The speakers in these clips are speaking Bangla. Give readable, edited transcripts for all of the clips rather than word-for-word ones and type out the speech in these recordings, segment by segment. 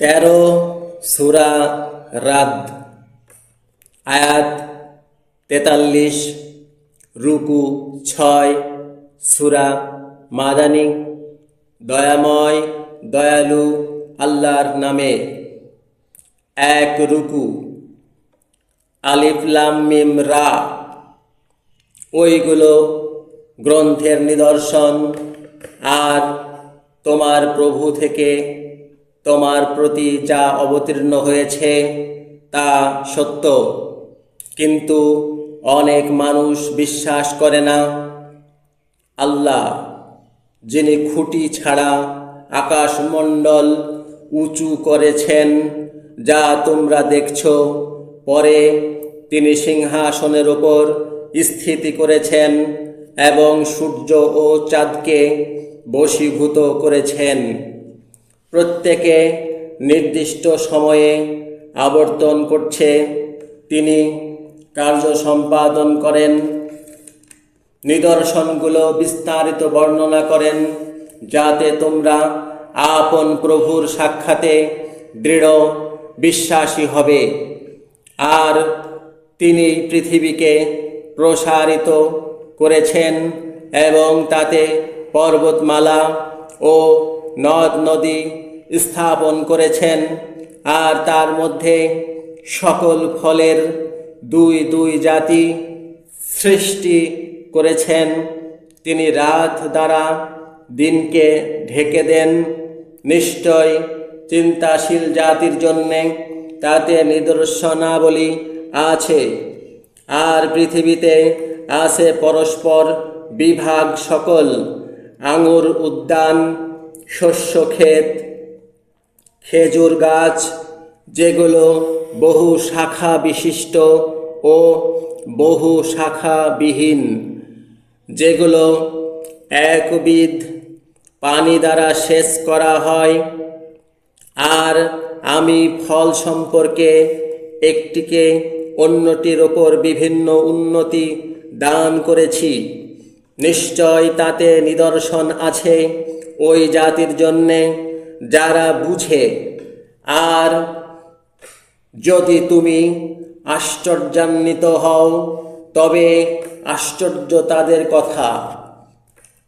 13 সূরা রাদ আয়াত 43 রুকু 6 সূরা মাদানী। দয়াময় দয়ালু আল্লাহর নামে। এক রুকু। আলিফ লাম মিম রা। ওইগুলো গ্রন্থের নিদর্শন আর তোমার প্রভু থেকে তোমার প্রতি যা অবতীর্ণ হয়েছে তা সত্য, কিন্তু অনেক মানুষ বিশ্বাস করে না। আল্লাহ, যিনি খুঁটি ছাড়া আকাশমণ্ডল উঁচু করেছেন যা তোমরা দেখছ, পরে তিনি সিংহাসনের ওপর স্থিতি করেছেন এবং সূর্য ও চাঁদকে বশীভূত করেছেন। প্রত্যেকে নির্দিষ্ট সময়ে আবর্তন করছে। তিনি কার্য সম্পাদন করেন। নিদর্শনগুলো বিস্তারিত বর্ণনা করেন যাতে তোমরা আপন প্রভুর সাক্ষাতে দৃঢ় বিশ্বাসী হবে। আর তিনি পৃথিবীকে প্রসারিত করেছেন এবং তাতে পর্বতমালা ও নদ নদী স্থাপন করেছেন, আর তার মধ্যে সকল ফলের দুই দুই জাতি সৃষ্টি করেছেন। তিনি রাত দ্বারা দিনকে ঢেকে দেন। নিশ্চয় চিন্তাশীল জাতির জন্যে তাতে নিদর্শনাবলী আছে। আর পৃথিবীতে আছে পরস্পর বিভাগ সকল আঙুর উদ্যান, শস্য ক্ষেত, খেজুর গাছ, যেগুলো বহু শাখা বিশিষ্ট ও বহু শাখাবিহীন, যেগুলো একবিধ পানি দ্বারা সেচ করা হয়। আর আমি ফল সম্পর্কে একটিকে অন্যটির ওপর বিভিন্ন উন্নতি দান করেছি। নিশ্চয় তাতে নিদর্শন আছে ওই জাতির জন্যে যারা বুঝে। আর যদি তুমি আশ্চর্যান্বিত হও তবে আশ্চর্য তাদের কথা।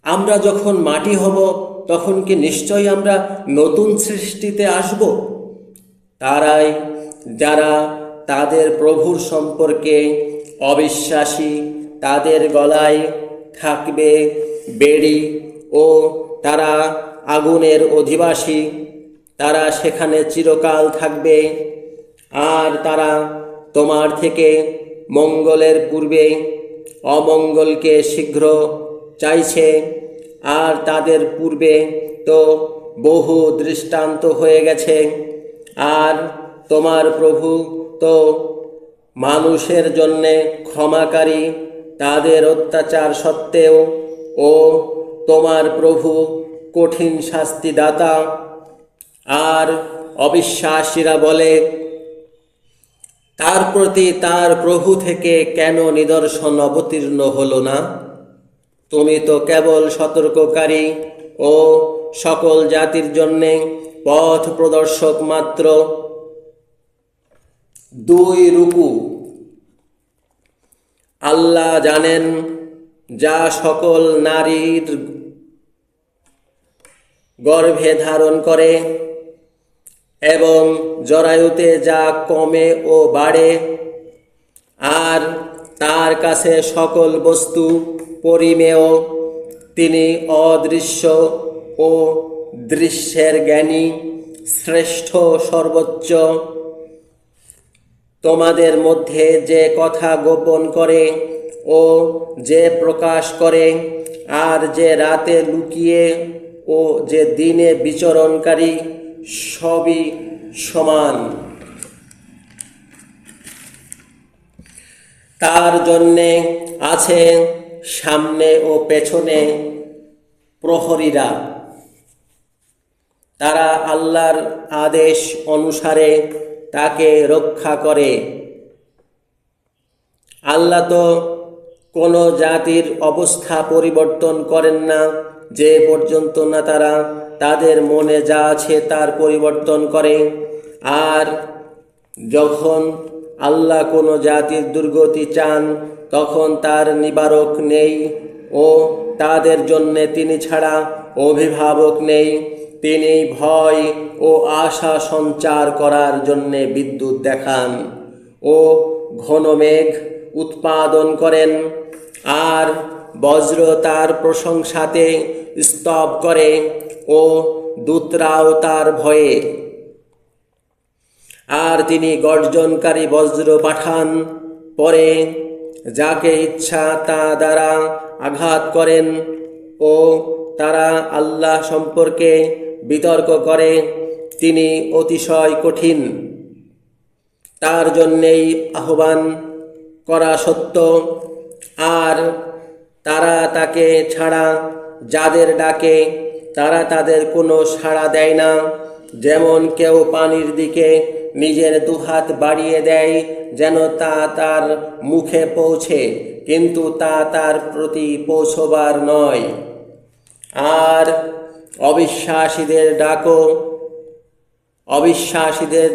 আমরা যখন মাটি হব তখন কি নিশ্চয়ই আমরা নতুন সৃষ্টিতে আসব? তারাই যারা তাদের প্রভুর সম্পর্কে অবিশ্বাসী, তাদের গলায় থাকবে বেড়ি ও তারা আগুনের অধিবাসী। তারা সেখানে চিরকাল থাকবে। আর তারা তোমার থেকে মঙ্গলের পূর্বে অমঙ্গলকে শীঘ্র চাইছে। আর তাদের পূর্বে তো বহু দৃষ্টান্ত হয়ে গেছে। আর তোমার প্রভু তো মানুষের জন্যে ক্ষমাকারী তাদের অত্যাচার সত্ত্বেও, ও তোমার প্রভু কঠিন শাস্তিদাতা। আর অবিশ্বাসীরা বলে, তার প্রতি তার প্রভু থেকে কেন নিদর্শন অবতীর্ণ হলো না? তুমি তো কেবল সতর্ককারী ও সকল জাতির জন্যে পথ প্রদর্শক মাত্র। 2 রুকু। আল্লাহ জানেন যা সকল নারীর গর্ভে ধারণ করে এবং জরায়ুতে যা কমে ও বাড়ে। আর তার কাছে সকল বস্তু পরিমেয়। তিনি অদৃশ্য ও দৃশ্যের জ্ঞানী, শ্রেষ্ঠ, সর্বোচ্চ। তোমাদের মধ্যে যে কথা গোপন করে ও যে প্রকাশ করে, আর যে রাতে লুকিয়ে ও যে দিনে বিচরণকারী, সবই সমান। তার জন্যে আছে সামনে ও পেছনে প্রহরীরা। তারা আল্লাহর আদেশ অনুসারে তাকে রক্ষা করে। আল্লাহ তো কোনো জাতির অবস্থা পরিবর্তন করেন না, যে পর্যন্ত না তারা তাদের মনে যা আছে তার পরিবর্তন করে। আর যখন আল্লাহ কোনো জাতির দুর্গতি চান তখন তার নিবারক নেই ও তাদের জন্যে তিনি ছাড়া অভিভাবক নেই। তিনি ভয় ও আশা সঞ্চার করার জন্যে বিদ্যুৎ দেখান ও ঘন মেঘ উৎপাদন করেন, আর বজ্র তার প্রশংসাতে স্তব করে ও দূতরাও তার ভয়ে। আর তিনি গর্জনকারী বজ্র পাঠান, পরে যাকে ইচ্ছা তা দ্বারা আঘাত করেন ও তারা আল্লাহ সম্পর্কে বিতর্ক করে। তিনি অতিশয় কঠিন, তার জন্যেই আহ্বান করা সত্য। আর তারা তাকে ছাড়া যাদের ডাকে তারা তাদের কোনো সাড়া দেয় না। যেমন কেউ পানির দিকে নিজের দুহাত বাড়িয়ে দেয় যেন তা তার মুখে পৌঁছে, কিন্তু তা তার প্রতি পৌঁছবার নয়। আর অবিশ্বাসীদের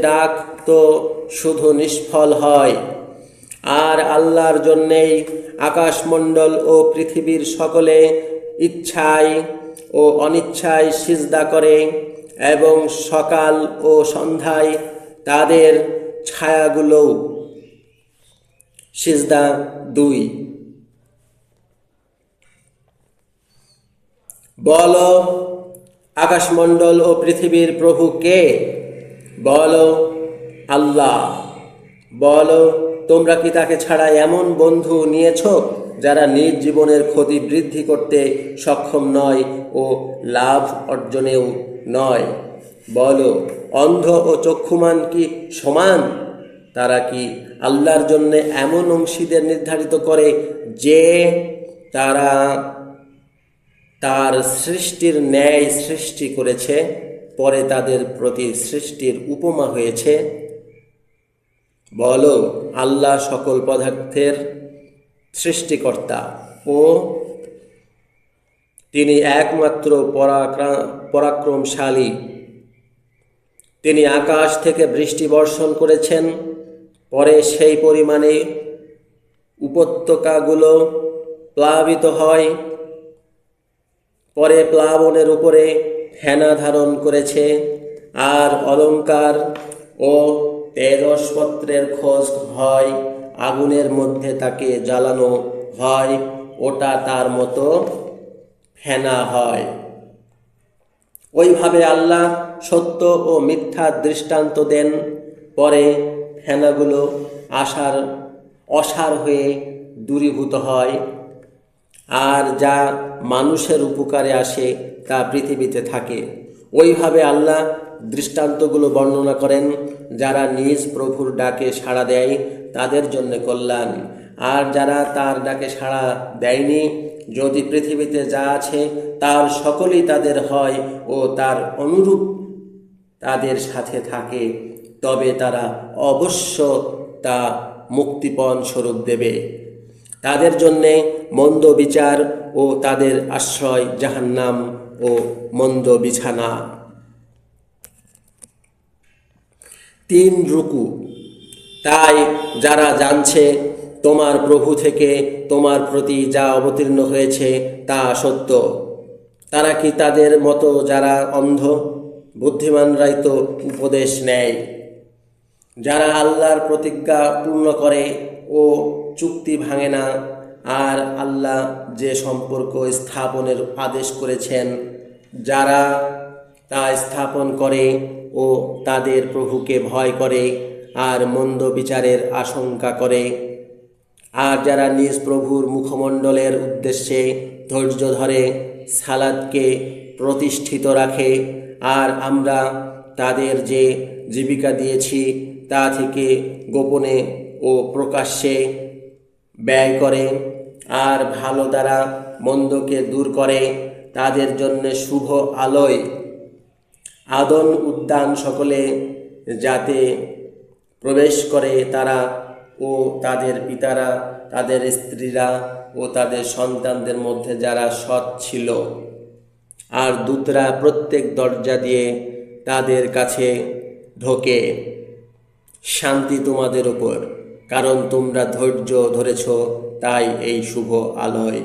ডাক তো শুধু নিষ্ফল হয়। আর আল্লাহর জন্যেই আকাশমণ্ডল ও পৃথিবীর সকলে ইচ্ছায় ও অনিচ্ছায় সিজদা করে, এবং সকাল ও সন্ধ্যায় তাদের ছায়াগুলোও। সিজদা 2। বলো, আকাশমণ্ডল ও পৃথিবীর প্রভু কে? বলো, আল্লাহ। বলো, তোমরা কি তাকে ছাড়া এমন বন্ধু নিয়েছ যারা নিজ জীবনের ক্ষতি বৃদ্ধি করতে সক্ষম নয় ও লাভ অর্জনেও নয়? বলো, অন্ধ ও চক্ষুমান কি সমান? তারা কি আল্লাহর জন্য এমন অংশীদের নির্ধারিত করে যে তারা তার সৃষ্টির ন্যায় সৃষ্টি করেছে, পরে তাদের প্রতি সৃষ্টির উপমা হয়েছে? বলো, আল্লাহ সকল পদার্থের সৃষ্টিকর্তা ও তিনি একমাত্র পরাক্রমশালী। তিনি আকাশ থেকে বৃষ্টি বর্ষণ করেছেন, পরে সেই পরিমাণে উপত্যকাগুলো প্লাবিত হয়, পরে প্লাবনের উপরে ফেনা ধারণ করেছে। আর অলঙ্কার ও তেজস্পত্রের খোঁজ হয়, আগুনের মধ্যে তাকে জ্বালানো হয়, ওটা তার মতো ফেনা হয়। ওইভাবে আল্লাহ সত্য ও মিথ্যার দৃষ্টান্ত দেন, পরে ফেনাগুলো অসার হয়ে দূরীভূত হয়। আর যা মানুষের উপকারে আসে তা পৃথিবীতে থাকে। ওইভাবে আল্লাহ দৃষ্টান্তগুলো বর্ণনা করেন। যারা নিজ প্রভুর ডাকে সাড়া দেয় তাদের জন্য কল্যাণ, আর যারা তার ডাকে সাড়া দেয়নি, যদি পৃথিবীতে যা আছে তার সকলেই তাদের হয় ও তার অনুরূপ তাদের সাথে থাকে, তবে তারা অবশ্য তা মুক্তিপণ স্বরূপ দেবে। তাদের জন্যে মন্দ বিচার ও তাদের আশ্রয় জাহান্নাম ও মন্দ বিছানা। 3 রুকু। তাই যারা জানছে তোমার প্রভু থেকে তোমার প্রতি যা অবতীর্ণ হয়েছে তা সত্য, তারা কি তাদের মতো যারা অন্ধ? বুদ্ধিমানরাই তো উপদেশ নেয়। যারা আল্লাহর প্রতিজ্ঞা পূর্ণ করে ও চুক্তি ভাঙে না, আর আল্লাহ যে সম্পর্ক স্থাপনের আদেশ করেছেন, যারা তা স্থাপন করে ও তাদের প্রভুকে ভয় করে আর মন্দ বিচারের আশঙ্কা করে, আর যারা নিজ প্রভুর মুখমণ্ডলের উদ্দেশ্যে ধৈর্য ধরে সালাতকে প্রতিষ্ঠিত রাখে, আর আমরা তাদের যে জীবিকা দিয়েছি তা থেকে গোপনে ও প্রকাশ্যে ব্যয় করে, আর ভালো দ্বারা মন্দকে দূর করে, তাদের জন্য শুভ আলোয় আদন উদ্যান সকলে যাতে প্রবেশ করে, তারা ও তাদের পিতারা, তাদের স্ত্রীরা ও তাদের সন্তানদের মধ্যে যারা সৎ ছিল। আর দূতরা প্রত্যেক দরজা দিয়ে তাদের কাছে ঢোকে। শান্তি তোমাদের উপর, কারণ তোমরা ধৈর্য ধরেছ, তাই এই শুভ আলোয়।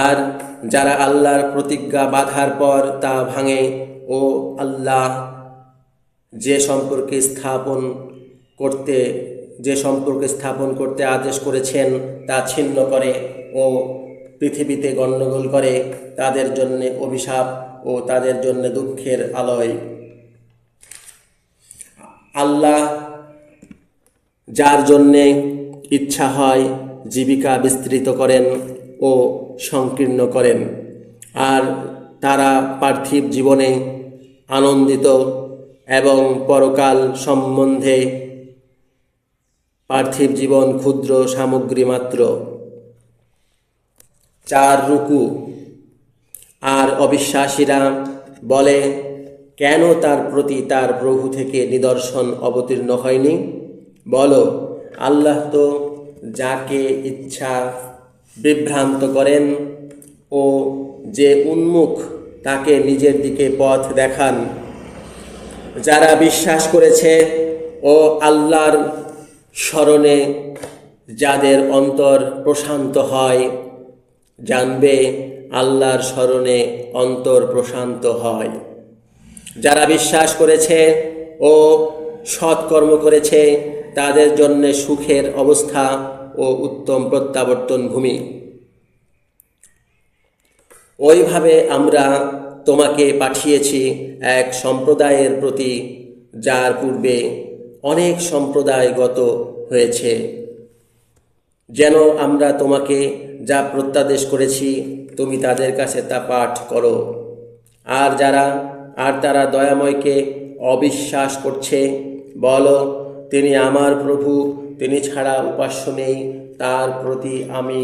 আর যারা আল্লাহর প্রতিজ্ঞা বাঁধার পর তা ভাঙে ও আল্লাহ যে সম্পর্কে স্থাপন করতে আদেশ করেছেন তা ছিন্ন করে ও পৃথিবীতে গণ্ডগোল করে, তাদের জন্য অভিশাপ ও তাদের জন্য দুঃখের আলোয়। আল্লাহ যার জন্যে ইচ্ছা হয় জীবিকা বিস্তৃত করেন ও সংকীর্ণ করেন, আর তারা পার্থিব জীবনে আনন্দিত এবং পরকাল সম্বন্ধে পার্থিব জীবন ক্ষুদ্র সামগ্রী মাত্র। 4 রুকু। আর অবিশ্বাসীরা বলে, কেন তার প্রতি তার প্রভু থেকে নিদর্শন অবতীর্ণ হয়নি? বলো, আল্লাহ তো যাকে ইচ্ছা বিভ্রান্ত করেন ও যে উন্মুখ তাকে নিজের দিকে পথ দেখান। যারা বিশ্বাস করেছে ও আল্লাহর স্মরণে যাদের অন্তর প্রশান্ত হয়, জানবে আল্লাহর স্মরণে অন্তর প্রশান্ত হয়। যারা বিশ্বাস করেছে ও সৎকর্ম করেছে তাদের জন্য সুখের অবস্থা ও উত্তম প্রত্যাবর্তন ভূমি। ওইভাবে আমরা তোমাকে পাঠিয়েছি এক সম্প্রদায়ের প্রতি যার পূর্বে অনেক সম্প্রদায়গত হয়েছে, যেন আমরা তোমাকে যা প্রত্যাদেশ করেছি তুমি তাদের কাছে তা পাঠ করো। আর তারা দয়াময়কে অবিশ্বাস করছে। বলো, তিনি আমার প্রভু, তিনি ছাড়া উপাস্য নেই, তার প্রতি আমি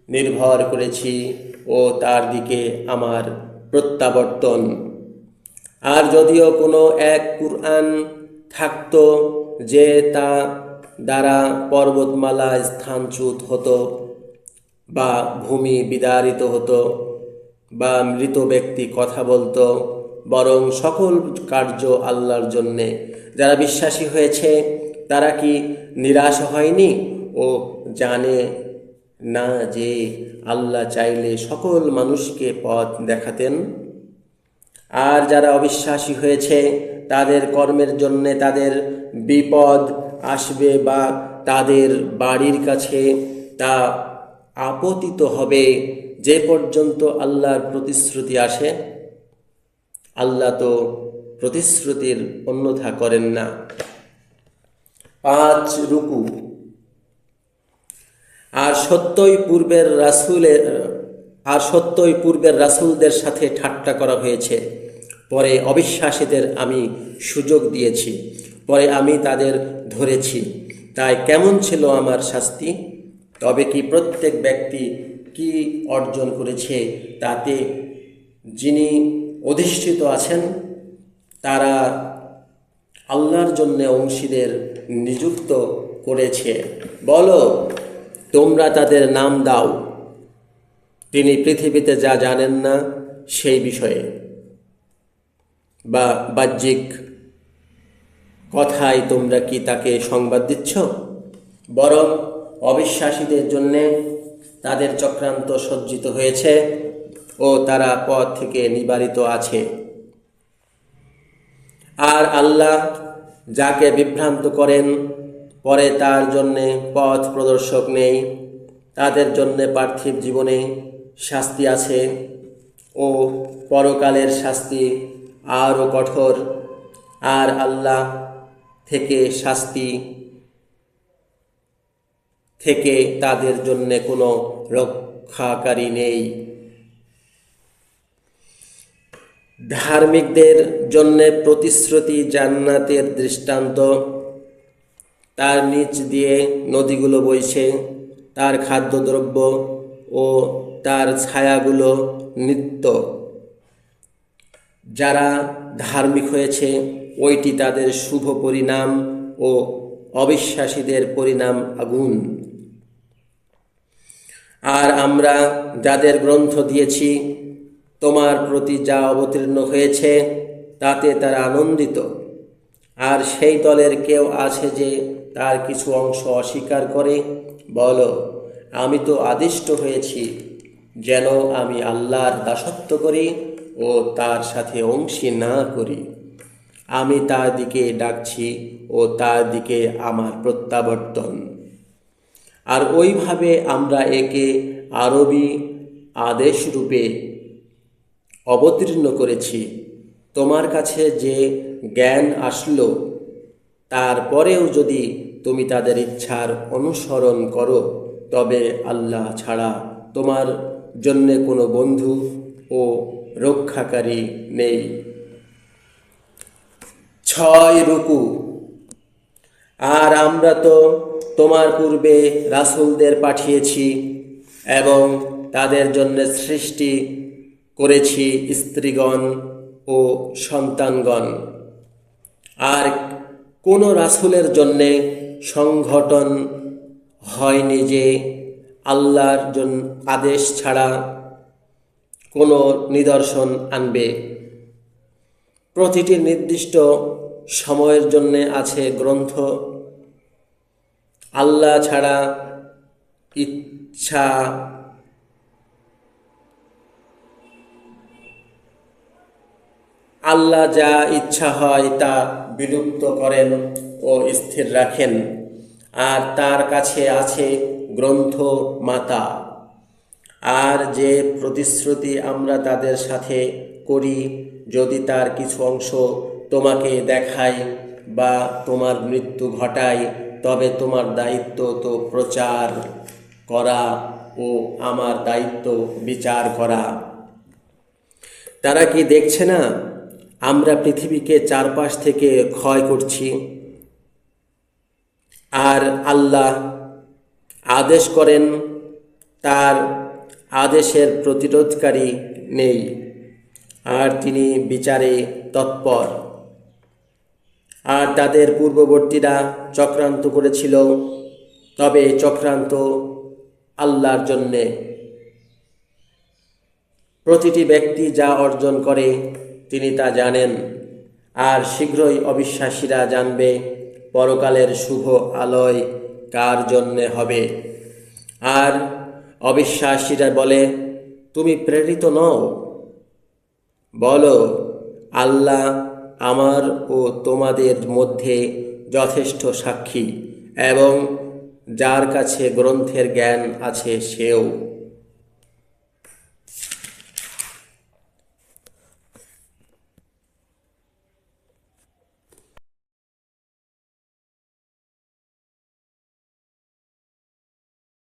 নির্ভর করেছি ও তার দিকে আমার প্রত্যাবর্তন। আর যদিও কোনো এক কুরআন থাকতো যে তা দ্বারা পর্বতমালা স্থানচ্যুত হতো বা ভূমি বিদারিত হতো বা মৃত ব্যক্তি কথা বলতো, বরং সকল কার্য আল্লাহর জন্যে। যারা বিশ্বাসী হয়েছে তারা কি নিরাশ হয়নি ও জানে না যে আল্লাহ চাইলে সকল মানুষকে পথ দেখাতেন? আর যারা অবিশ্বাসী হয়েছে তাদের কর্মের জন্যে তাদের বিপদ আসবে বা তাদের বাড়ির কাছে তা আপতিত হবে যে পর্যন্ত আল্লাহর প্রতিশ্রুতি আসে। আল্লাহ তো প্রতিশ্রুতির অন্যথা করেন না। 5 রুকু। আর সত্যই পূর্বের রাসূলদের সাথে ঠাট্টা করা হয়েছে। পরে অবিশ্বাসীদের আমি সুযোগ দিয়েছি, পরে আমি তাদের ধরেছি। তাই কেমন ছিল আমার শাস্তি? তবে কি প্রত্যেক ব্যক্তি কি অর্জন করেছে তাতে যিনি অধিষ্ঠিত আছেন তারা আল্লাহর জন্য অংশীদের নিযুক্ত করেছে। বলো, তোমরা তাদের নাম দাও, তিনি পৃথিবীতে যা জানেন না সেই বিষয়ে, বা বাহ্যিক কথায় তোমরা কি তাকে সংবাদ দিচ্ছ? বরং অবিশ্বাসীদের জন্যে তাদের চক্রান্ত সজ্জিত হয়েছে ও তারা পথ থেকে নিবারিত আছে। আর আল্লাহ যাকে বিভ্রান্ত করেন পরে তার জন্যে পথ প্রদর্শক নেই, তাদের জন্যে পার্থিব জীবনে শাস্তি আছে ও পরকালের শাস্তি আরও কঠোর। আর আল্লাহ থেকে শাস্তি থেকে তাদের জন্য কোনো রক্ষাকারী নেই। ধার্মিকদের জন্য প্রতিশ্রুতি জান্নাতের দৃষ্টান্ত। তার নিচ দিয়ে নদীগুলো বইছে, তার খাদ্যদ্রব্য ও তার ছায়াগুলো নিত্য। যারা ধার্মিক হয়েছে ওইটি তাদের শুভ পরিণাম ও অবিশ্বাসীদের পরিণাম আগুন। আর আমরা যাদের গ্রন্থ দিয়েছি তোমার প্রতি যা অবতীর্ণ হয়েছে তাতে তারা আনন্দিত। আর সেই দলের কেউ আছে যে তার কিছু অংশ অস্বীকার করে। বলো, আমি তো আদিষ্ট হয়েছি যেন আমি আল্লাহর দাসত্ব করি ও তার সাথে অংশী না করি। আমি তার দিকে ডাকছি ও তার দিকে আমার প্রত্যাবর্তন। আর ওইভাবে আমরা একে আরবি আদেশ রূপে অবতীর্ণ করেছি। তোমার কাছে যে জ্ঞান আসলো, তারপরেও যদি তুমি তাদের ইচ্ছার অনুসরণ করো, তবে আল্লাহ ছাড়া তোমার জন্যে কোনো বন্ধু ও রক্ষাকারী নেই। 6 রুকু। আর আমরা তো তোমার পূর্বে রাসূলদের পাঠিয়েছি এবং তাদের জন্য সৃষ্টি করেছি স্ত্রীগণ ও সন্তানগণ। আর কোনো রাসূলের জন্যে সংগঠন হয়নি যে আল্লাহর আদেশ ছাড়া কোনো নিদর্শন আনবে। প্রতিটি নির্দিষ্ট সময়ের জন্যে আছে গ্রন্থ। আল্লাহ ছাড়া ইচ্ছা আল্লাহ যা ইচ্ছা হয় তা বিলুপ্ত করেন ও স্থির রাখেন। আর তার কাছে আছে গ্রন্থ মাতা। আর যে প্রতিশ্রুতি আমরা তাদের সাথে করি, যদি তার কিছু অংশ তোমাকে দেখায় বা তোমার মৃত্যু ঘটায়, তবে তোমার দায়িত্ব তো প্রচার করা ও আমার দায়িত্ব বিচার করা। তারা কি দেখছে না আমরা পৃথিবীকে চারপাশ থেকে ক্ষয় করছি? আর আল্লাহ আদেশ করেন, তার আদেশের প্রতিরোধকারী নেই, আর তিনি বিচারে তৎপর। আর তাদের পূর্ববর্তীরা চক্রান্ত করেছিল, তবে চক্রান্ত আল্লাহর জন্যে। প্রতিটি ব্যক্তি যা অর্জন করে তিনি তা জানেন। আর শীঘ্রই অবিশ্বাসীরা জানবে পরকালের শুভ আলোয় কার জন্যে হবে। আর অবিশ্বাসীরা বলে, তুমি প্রেরিত নও। বলো, আল্লাহ আমার ও তোমাদের মধ্যে যথেষ্ট সাক্ষী, এবং যার কাছে গ্রন্থের জ্ঞান আছে সেও।